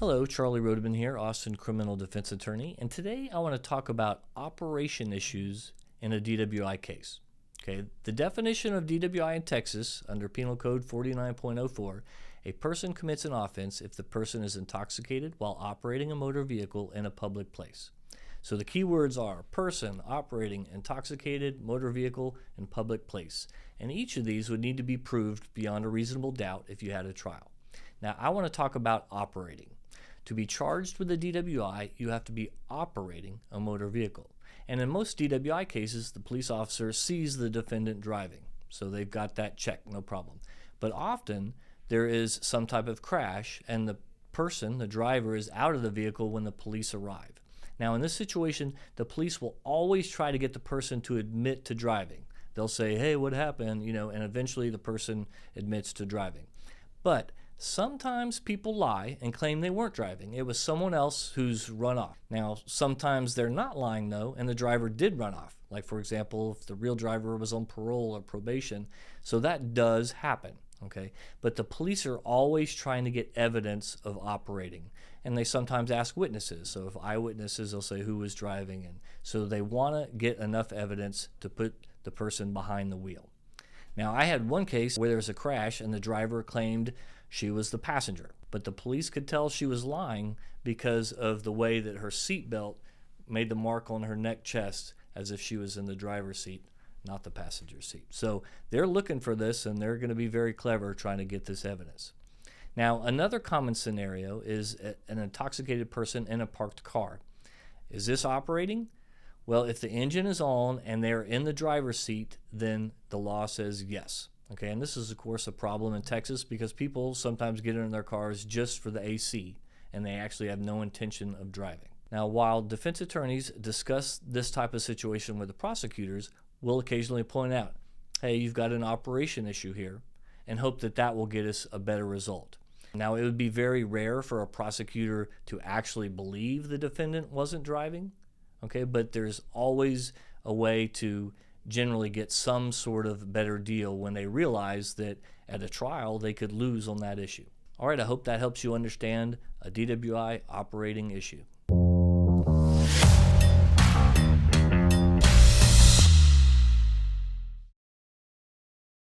Hello, Charlie Rodman here, Austin criminal defense attorney, and today I want to talk about operation issues in a DWI case. Okay, the definition of DWI in Texas under Penal Code 49.04, a person commits an offense if the person is intoxicated while operating a motor vehicle in a public place. So the key words are person, operating, intoxicated, motor vehicle, and public place. And each of these would need to be proved beyond a reasonable doubt if you had a trial. Now I want to talk about operating. To be charged with a DWI, you have to be operating a motor vehicle. And in most DWI cases, the police officer sees the defendant driving. So they've got that checked, no problem. But often, there is some type of crash, and the person, the driver, is out of the vehicle when the police arrive. Now, in this situation, the police will always try to get the person to admit to driving. They'll say, hey, what happened? And eventually the person admits to driving. But sometimes people lie and claim they weren't driving. It was someone else who's run off. Now, sometimes they're not lying, though, and the driver did run off. Like, for example, if the real driver was on parole or probation. So that does happen, okay? But the police are always trying to get evidence of operating. And they sometimes ask witnesses. So if eyewitnesses, they'll say who was driving. And so they want to get enough evidence to put the person behind the wheel. Now, I had one case where there was a crash and the driver claimed she was the passenger, but the police could tell she was lying because of the way that her seatbelt made the mark on her neck chest as if she was in the driver's seat, not the passenger seat. So they're looking for this, and they're going to be very clever trying to get this evidence. Now, another common scenario is an intoxicated person in a parked car. Is this operating? Well, if the engine is on and they're in the driver's seat, then the law says yes. Okay, and this is, of course, a problem in Texas because people sometimes get in their cars just for the AC, and they actually have no intention of driving. Now, while defense attorneys discuss this type of situation with the prosecutors, we'll occasionally point out, hey, you've got an operation issue here, and hope that that will get us a better result. Now, it would be very rare for a prosecutor to actually believe the defendant wasn't driving, okay, but there's always a way to generally get some sort of better deal when they realize that at a trial they could lose on that issue. All right, I hope that helps you understand a DWI operating issue.